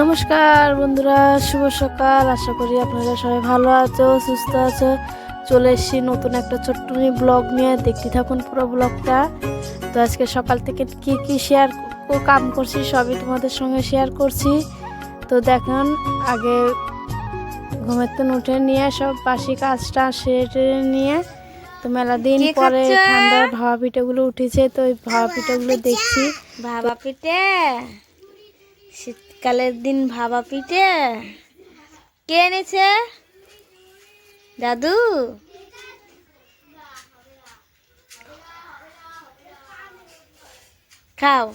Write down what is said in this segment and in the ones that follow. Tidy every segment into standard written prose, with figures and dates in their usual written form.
নমস্কার বন্ধুরা, শুভ সকাল। আশা করি আপনারা সবাই ভালো আছো, সুস্থ আছো। চলে এসেছি নতুন একটা ছোট্ট ব্লগ নিয়ে, দেখতে থাকুন পুরো ব্লগটা। তো আজকে সকাল থেকে কি শেয়ার কাম করছি সবই তোমাদের সঙ্গে শেয়ার করছি। তো দেখুন, আগে ঘুমের থেকে উঠে নিয়ে সব বাসি কাজটা সেরে নিয়ে, তো মেলা দিন পরে ঠান্ডার ভাপা পিঠাগুলো উঠেছে, তো ওই ভাপা পিঠাগুলো দেখছি। ভাপা পিঠে, শীতকালের দিন ভাপা পিঠে কে এনেছে? দাদু? খাও।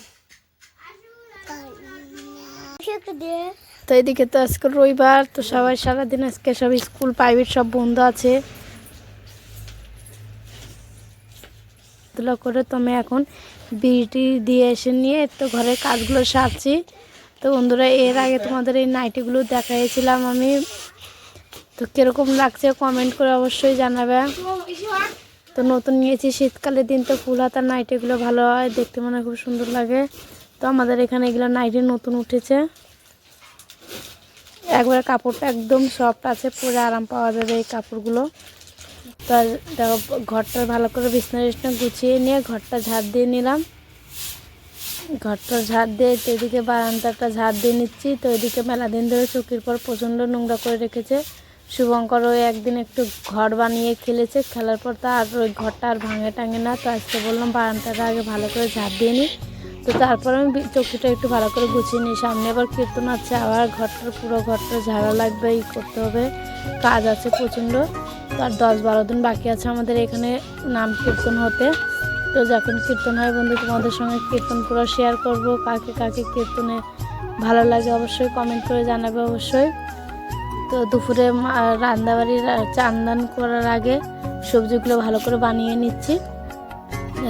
তো এদিকে তো আজকে রবিবার, তো সবাই সারাদিন আজকে সব স্কুল প্রাইভেট সব বন্ধ আছে। করে তো আমি এখন বিটি দিয়ে এসে নিয়ে তো ঘরের কাজগুলো সারছি। তো বন্ধুরা, এর আগে তোমাদের এই নাইটিগুলো দেখাইছিলাম আমি, তো কীরকম লাগছে কমেন্ট করে অবশ্যই জানাবে। তো নতুন নিয়েছি শীতকালের দিন, তো ফুল হাতার নাইটিগুলো ভালো হয় দেখতে, মনে খুব সুন্দর লাগে। তো আমাদের এখানে এগুলো নাইটি নতুন উঠেছে, একবারে কাপড়টা একদম সফট আছে, পরে আরাম পাওয়া যাবে এই কাপড়গুলো। তো দেখো, ঘরটা ভালো করে বিছনা গুছিয়ে নিয়ে ঘরটা ঝাড় দিয়ে নিলাম। ঘরটা ঝাড় দিয়ে তো এদিকে বারান্দাটা ঝাড় দিয়ে নিচ্ছি। তো এদিকে মেলা দিন ধরে চৌকির পর প্রচণ্ড নোংরা করে রেখেছে। শুভঙ্কর ওই একদিন একটু ঘর বানিয়ে খেলেছে, খেলার পর তো আর ওই ঘরটা আর ভাঙে টাঙে না। তো আজকে বললাম বারান্দাটা আগে ভালো করে ঝাড় দিয়ে নিই। তো তারপর আমি চৌকিটা একটু ভালো করে গুছিয়ে নিই। সামনে আবার কীর্তন আছে, আবার পুরো ঘরটা ঝাড়া লাগবে, ই করতে হবে, কাজ আছে প্রচণ্ড। তো আর 10-12 দিন বাকি আছে আমাদের এখানে নাম কীর্তন হতে। তো যখন কীর্তন হয় বন্ধু, তোমাদের সঙ্গে কীর্তন পুরো শেয়ার করব। কাকে কাকে কীর্তনে ভালো লাগে অবশ্যই কমেন্ট করে জানাবে অবশ্যই। তো দুপুরে রান্নাবাড়ির চান্দান করার আগে সবজিগুলো ভালো করে বানিয়ে নিচ্ছি।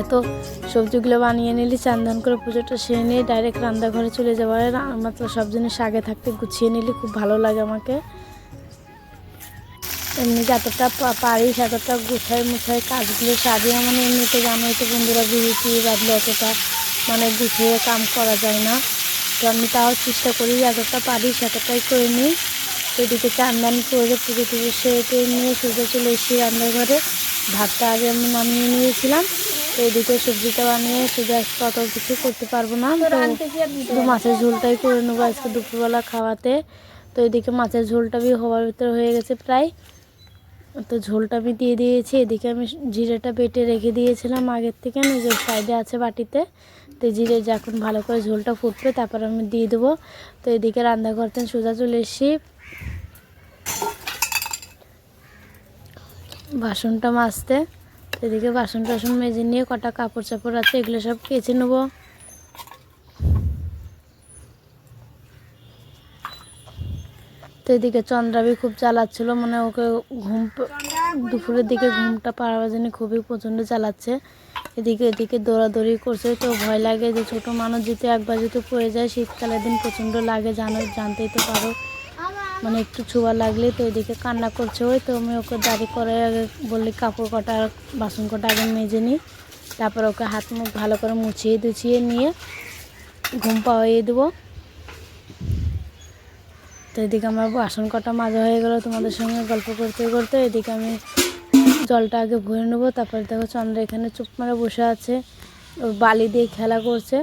এত সবজিগুলো বানিয়ে নিলে চান্দান করে পুজোটা সেরে নিয়ে ডাইরেক্ট রান্নাঘরে চলে যাওয়া হয়। মাত্র সব জিনিস আগে থাকতে গুছিয়ে নিলে খুব ভালো লাগে আমাকে। এমনি যতটা পারি ততটা মুছাই কাজগুলো সারিয়ে, মানে এমনিতে জানোই তো বন্ধুরা, বিরতি বাঁধলে অতটা মানে গুছিয়ে কাম করা যায় না। তো আমি তাও চেষ্টা করি যতটা পারি ততটাই করে নিই। তো এদিকে চান্দান করে পুজো টুজো সেরে নিয়ে সোজা চলে এসেছি রান্নাঘরে। ভাতটা আগে আমি নামিয়ে নিয়েছিলাম। তো এদিকে সবজিটা বানিয়ে সোজা অত কিছু করতে পারবো না, তো শুধু মাছের ঝোলটাই করে নেবো আজকে দুপুরবেলা খাওয়াতে। তো এদিকে মাছের ঝোলটা হওয়ার ভিতরে হয়ে গেছে প্রায়। তো ঝোলটা আমি দিয়ে দিয়েছি। এদিকে আমি জিরেটা বেটে রেখে দিয়েছিলাম আগের থেকে, নিজের সাইডে আছে বাটিতে। তো জিরে যখন ভালো করে ঝোলটা ফুটবে তারপর আমি দিয়ে দেবো। তো এদিকে রান্নাঘর থেকে সোজা চলে এসেছি বাসনটা মাজতে। এদিকে বাসন টাসন মেজে নিয়ে কটা কাপড় চাপড় আছে এগুলো সব কেচে নেবো। তো এদিকে চন্দ্রাবি খুব জ্বালাচ্ছিলো, মানে ওকে দুপুরের দিকে ঘুমটা পাড়াবার জন্য খুবই প্রচণ্ড জ্বালাচ্ছে। এদিকে দৌড়াদৌড়ি করছে। তো ভয় লাগে যে ছোটো মানুষ যদি একবার যদি পড়ে যায়, শীতকালের দিন প্রচণ্ড লাগে, জানতেই তো পারো, মানে একটু ছোঁয়া লাগলে। তো এদিকে কান্না করছে ওই, তো আমি ওকে দাঁড়ি করে আগে বললি কাপড় কটা আর বাসন কটা আগে মেজে নিই, তারপর ওকে হাত মুখ ভালো করে মুছিয়ে নিয়ে ঘুম পাড়িয়ে দেবো। তো এদিকে আমার বাসন কটা মাজা হয়ে গেল তোমাদের সঙ্গে গল্প করতে করতে। এদিকে আমি জলটা আগে ভরে নেবো। তারপরে দেখো চন্দ্র এখানে চুপ মারে বসে আছে, বালি দিয়ে খেলা করছে।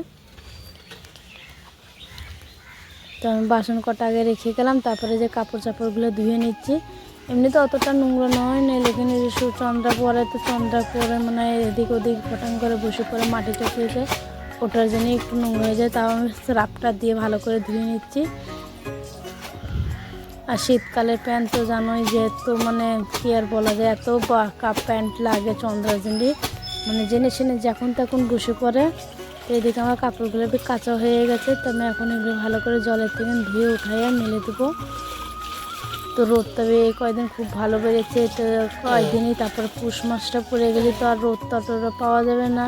তো আমি বাসন কটা আগে রেখে গেলাম, তারপরে যে কাপড় চাপড়গুলো ধুয়ে নিচ্ছি। এমনি তো অতটা নোংরা নয় না, লেকিন চন্দ্রা পরে তো চন্দ্রা পরে মানে এদিক ওদিক ফটাং করে বসে পড়ে মাটি চকিয়েছে, ওটার জন্য একটু নোংরা হয়ে যায়। তাও আমি রাপটা দিয়ে ভালো করে ধুয়ে নিচ্ছি। আর শীতকালের প্যান্ট তো জানোই যে তো মানে কী আর বলা যায়, এত কাপ প্যান্ট লাগে চন্দ্রাজিন্দি, মানে জেনে শুনে যখন তখন বসে পড়ে। তো এদিকে আমার কাপড়গুলো কাঁচা হয়ে গেছে। তো আমি এখন এগুলো ভালো করে জলের থেকে ধুয়ে উঠাইয়া মেলে দেবো। তো রোদটা এই কয়েকদিন খুব ভালো বেড়েছে, তো কয়েকদিনই তারপর পুষ মাসটা পড়ে গেলে তো আর রোদ ততটা পাওয়া যাবে না।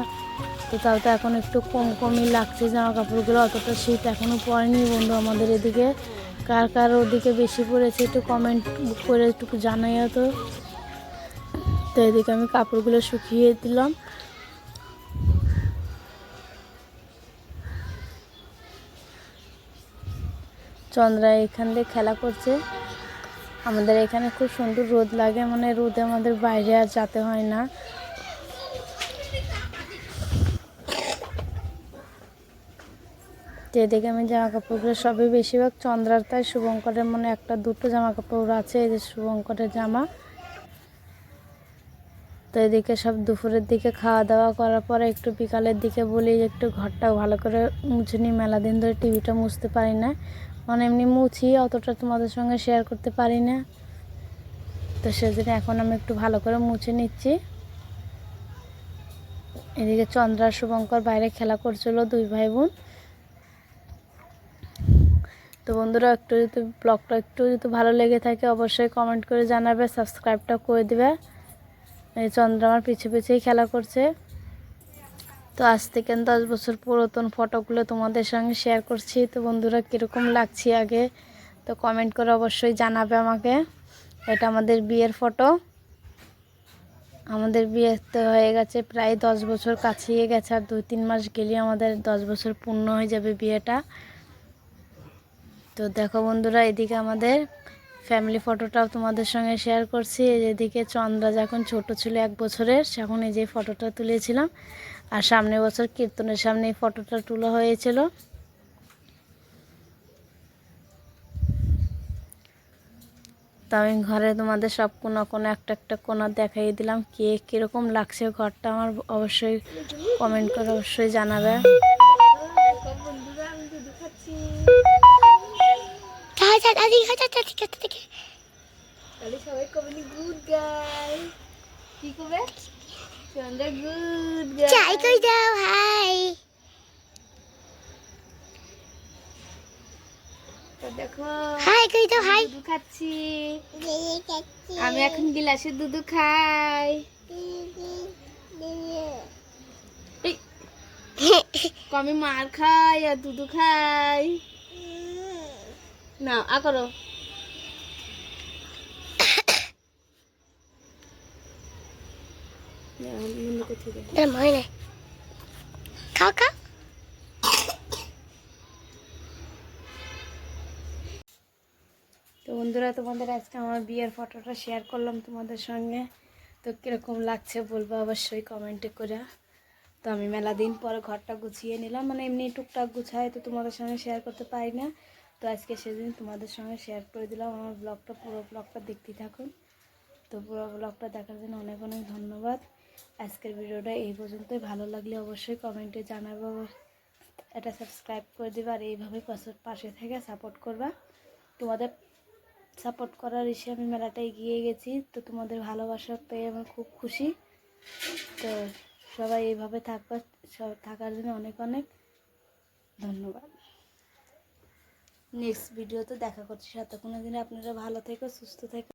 তো তাও তো এখন একটু কমই লাগছে, জামা কাপড়গুলো অতটা শীত এখনও পড়েনি বন্ধু আমাদের এদিকে। কার কার ওদিকে বেশি পড়েছে একটু কমেন্ট করে একটু জানাইও তো। তো এদিকে আমি কাপড়গুলো শুকিয়ে দিলাম। চন্দ্রা এখান দিয়ে খেলা করছে। আমাদের এখানে খুব সুন্দর রোদ লাগে, মানে রোদে আমাদের বাইরে আর যেতে হয় না। তো এদিকে আমি জামা কাপড়গুলো সবই বেশিরভাগ চন্দ্রার, তাই শুভঙ্করের মনে একটা দুটো জামা কাপড় আছে, এই যে শুভঙ্করের জামা। তো এদিকে সব দুপুরের দিকে খাওয়া দাওয়া করার পরে একটু বিকালের দিকে বলি একটু ঘরটা ভালো করে মুছে নিই। মেলা দিন ধরে টিভিটা মুছতে পারি না, মানে এমনি মুছি অতটা তোমাদের সঙ্গে শেয়ার করতে পারি না। তো সেজন্য এখন আমি একটু ভালো করে মুছে নিচ্ছি। এদিকে চন্দ্রা শুভঙ্কর বাইরে খেলা করছিল, দুই ভাই বোন। তো বন্ধুরা একটু যদি ব্লগটা একটু যদি ভালো লেগে থাকে অবশ্যই কমেন্ট করে জানাবে, সাবস্ক্রাইবটা করে দেবে। এই চন্দ্রা আমার পিছে পিছেই খেলা করছে। তো আজ থেকে 10 বছর পুরাতন ফটোগুলো তোমাদের সঙ্গে শেয়ার করছি। তো বন্ধুরা কীরকম লাগছে আগে তো কমেন্ট করে অবশ্যই জানাবে আমাকে। এটা আমাদের বিয়ের ফটো। আমাদের বিয়ে তো হয়ে গেছে প্রায় 10 বছর কাছিয়ে গেছে, আর 2-3 মাস গেলেই আমাদের 10 বছর পূর্ণ হয়ে যাবে বিয়েটা। তো দেখো বন্ধুরা এদিকে আমাদের ফ্যামিলি ফটোটাও তোমাদের সঙ্গে শেয়ার করছি। এদিকে চন্দ্রা যখন ছোট ছিল 1 বছরের, তখন এই যে ফটোটা তুলেছিলাম। আর সামনের বছর কীর্তনের সামনে এই ফটোটা তোলা হয়েছিল। তো আমি ঘরে তোমাদের সব কোনা কোনা একটা একটা কোনা দেখাই দিলাম। কে কীরকম লাগছে ঘরটা আমার অবশ্যই কমেন্ট করে অবশ্যই জানাবে। সবাই কবে গুড গাই কি কবে চন্দ্রা গুড গাই চাই কই দাও হাই। তো দেখো হাই কই দাও হাই, দুধ খাচ্ছি আমি এখন গিলাসে দুধ খাই। আমি মার খাই আর দুধ খাই না আ করো। খাও খাও। তো বন্ধুরা তোমাদের আজকে আমার বিয়ের ফটোটা শেয়ার করলাম তোমাদের সঙ্গে। তো কীরকম লাগছে বলবো অবশ্যই কমেন্টে করে। তো আমি মেলা দিন পরে ঘরটা গুছিয়ে নিলাম, মানে এমনি টুকটাক গুছাই তো তোমাদের সঙ্গে শেয়ার করতে পারি না। তো আজকে সেদিন তোমাদের সঙ্গে শেয়ার করে দিলাম। আমার ব্লগটা পুরো ব্লগটা দেখতে থাকুন। তো পুরো ব্লগটা দেখার জন্য অনেক অনেক ধন্যবাদ। আজকের ভিডিওটা এই পর্যন্তই। ভালো লাগলে অবশ্যই কমেন্টে জানাবো, এটা সাবস্ক্রাইব করে দেবে আর এইভাবে পাশে থেকে সাপোর্ট করবা। তোমাদের সাপোর্ট করার এসে আমি মেলাটা এগিয়ে গেছি। তো তোমাদের ভালোবাসা পেয়ে আমার খুব খুশি। তো সবাই এইভাবে থাকার জন্য অনেক অনেক ধন্যবাদ। নেক্সট ভিডিওতে দেখা করছি। ততক্ষণের দিনে আপনারা ভালো থেকো, সুস্থ থেকো।